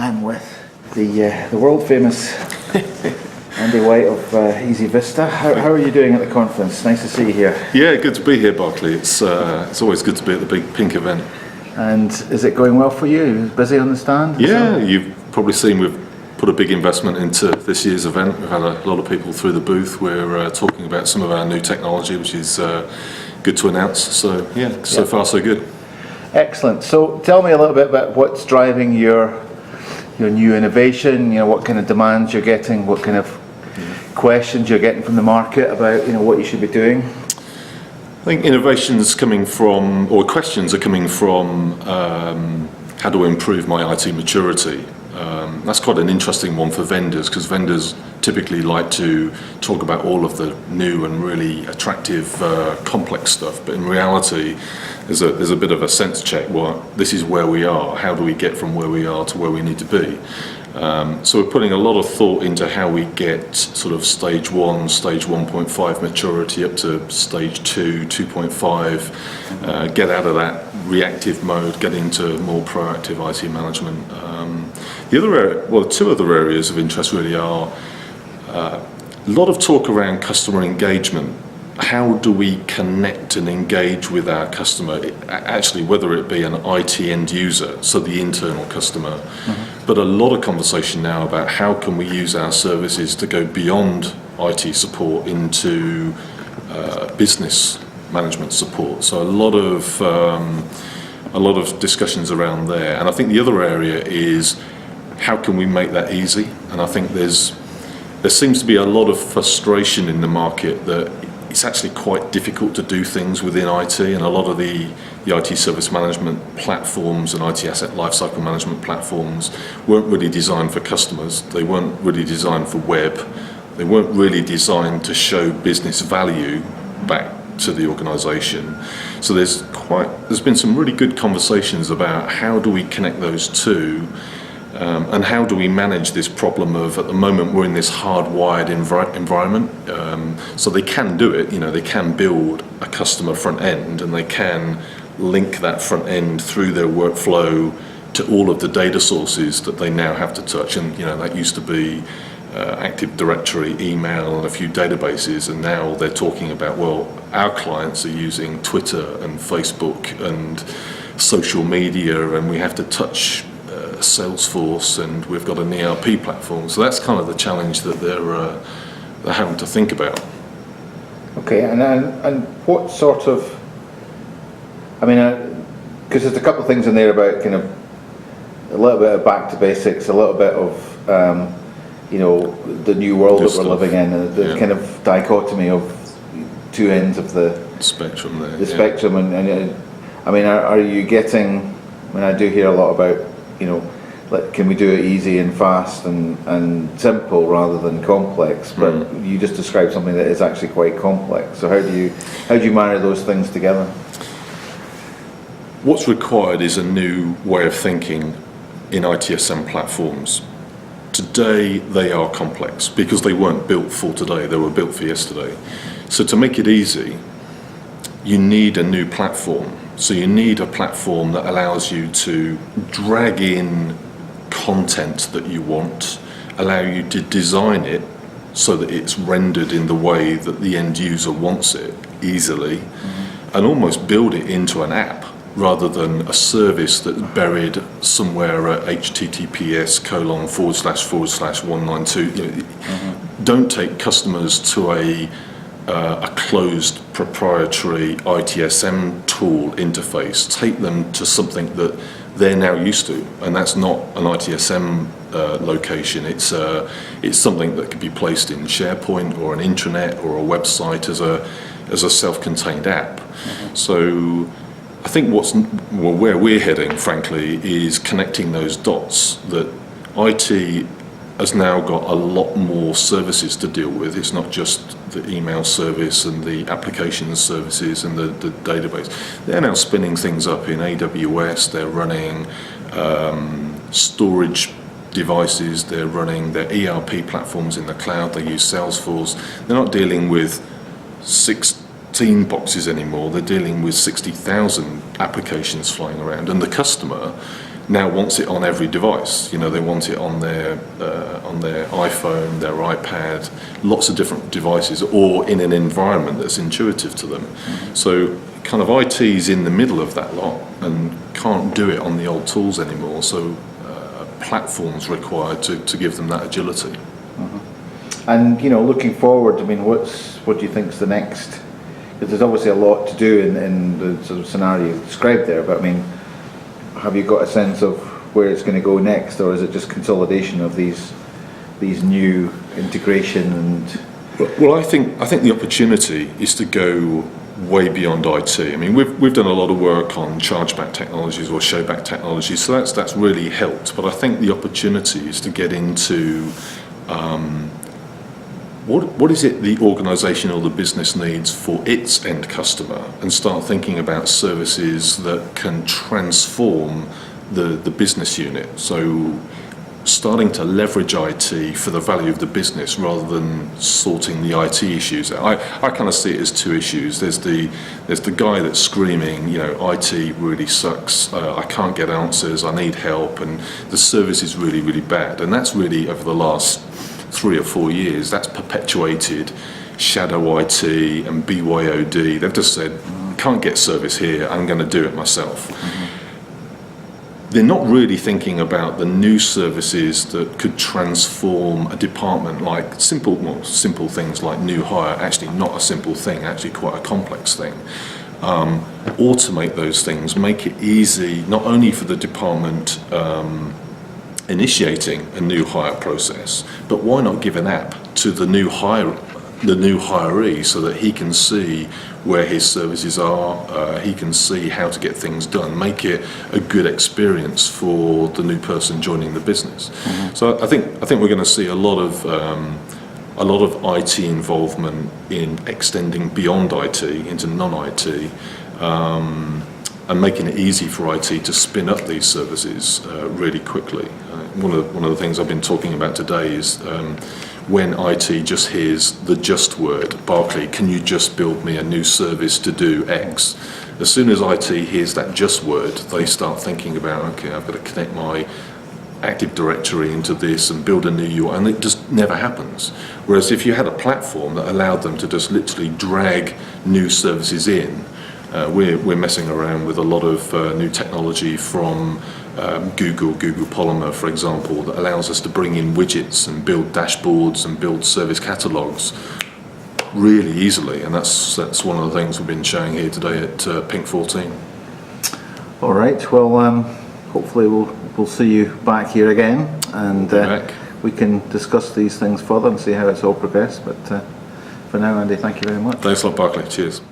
I'm with the world famous Andy White of Easy Vista. How are you doing at the conference? Nice to see you here. Yeah, good to be here, Barclay. It's always good to be at the big pink event. And is it going well for you? Busy on the stand? Yeah, you've probably seen we've put a big investment into this year's event. We've had a lot of people through the booth. We're talking about some of our new technology, which is good to announce. So yeah, so far so good. Excellent. So tell me a little bit about what's driving your new innovation. You know, what kind of demands you're getting, what kind of questions you're getting from the market about what you should be doing. I think innovations coming from, or questions are coming from, how do I improve my IT maturity? That's quite an interesting one for vendors, because vendors typically like to talk about all of the new and really attractive, complex stuff. But in reality, there's a bit of a sense check. Well, this is where we are. How do we get from where we are to where we need to be? So we're putting a lot of thought into how we get sort of stage 1, stage 1.5 maturity up to stage 2, 2.5, get out of that reactive mode, get into more proactive IT management. The other area, two other areas of interest really are a lot of talk around customer engagement. How do we connect and engage with our customer, actually whether it be an IT end user, so the internal customer, but a lot of conversation now about how can we use our services to go beyond IT support into business management support. So a lot of discussions around there. And I think the other area is how can we make that easy? And I think there seems to be a lot of frustration in the market that it's actually quite difficult to do things within IT, and a lot of the IT service management platforms and IT asset lifecycle management platforms weren't really designed for customers. They weren't really designed for web. They weren't really designed to show business value back to the organization. So there's been some really good conversations about how do we connect those two. And how do we manage this problem of, at the moment, we're in this hardwired environment. So they can do it, they can build a customer front end, and they can link that front end through their workflow to all of the data sources that they now have to touch. And that used to be Active Directory, email, and a few databases, and now they're talking about, well, our clients are using Twitter and Facebook and social media, and we have to touch Salesforce, and we've got an ERP platform. So that's kind of the challenge that they're having to think about. Okay, and what sort of, because there's a couple of things in there about kind of a little bit of back to basics, a little bit of the new world that we're living in, and the kind of dichotomy of two ends of the spectrum there. The spectrum, and are you getting? I do hear a lot about can we do it easy and fast and simple rather than complex? But you just described something that is actually quite complex. So how do you marry those things together? What's required is a new way of thinking in ITSM platforms. Today they are complex because they weren't built for today, they were built for yesterday. So to make it easy, you need a new platform. So you need a platform that allows you to drag in content that you want, allow you to design it so that it's rendered in the way that the end user wants it easily, and almost build it into an app rather than a service that's buried somewhere at https://192. Don't take customers to a closed proprietary ITSM tool interface. Take them to something that they're now used to, and that's not an ITSM location. It's something that could be placed in SharePoint or an intranet or a website as a self-contained app. So I think where we're heading, frankly, is connecting those dots. That IT has now got a lot more services to deal with. It's not just the email service and the application services and the database. They're now spinning things up in AWS. They're running storage devices. They're running their ERP platforms in the cloud. They use Salesforce. They're not dealing with 16 boxes anymore. They're dealing with 60,000 applications flying around. And the customer now wants it on every device. You know, they want it on their iPhone, their iPad, lots of different devices, or in an environment that's intuitive to them. So kind of IT's in the middle of that lot and can't do it on the old tools anymore. So platforms required to give them that agility. And looking forward, I mean, what do you think is the next? Because there's obviously a lot to do in the sort of scenario you've described there. But I mean, have you got a sense of where it's going to go next, or is it just consolidation of these new integration and? Well, I think the opportunity is to go way beyond IT. I mean, we've done a lot of work on chargeback technologies or showback technologies, so that's really helped. But I think the opportunity is to get into what is it the organisation or the business needs for its end customer, and start thinking about services that can transform the business unit. So starting to leverage IT for the value of the business rather than sorting the IT issues out. I kind of see it as two issues. There's the guy that's screaming, IT really sucks, I can't get answers, I need help, and the service is really, really bad. And that's really, over the last 3 or 4 years, that's perpetuated shadow IT and BYOD. They've just said, can't get service here, I'm going to do it myself. They're not really thinking about the new services that could transform a department, like simple things like new hire, actually not a simple thing, actually quite a complex thing. Automate those things, make it easy, not only for the department initiating a new hire process, but why not give an app to the new hiree so that he can see where his services are, he can see how to get things done, make it a good experience for the new person joining the business. So I think we're going to see a lot of IT involvement in extending beyond IT into non-IT, and making it easy for IT to spin up these services really quickly. One of the things I've been talking about today is when IT just hears the just word, Barclay, can you just build me a new service to do X? As soon as IT hears that just word, they start thinking about, okay, I've got to connect my Active Directory into this and build a new UI, and it just never happens. Whereas if you had a platform that allowed them to just literally drag new services in, we're messing around with a lot of new technology from Google Polymer, for example, that allows us to bring in widgets and build dashboards and build service catalogs really easily, and that's one of the things we've been showing here today at Pink 14. All right. Well, hopefully we'll see you back here again, and we can discuss these things further and see how it's all progressed. But for now, Andy, thank you very much. Thanks a lot, Barclay. Cheers.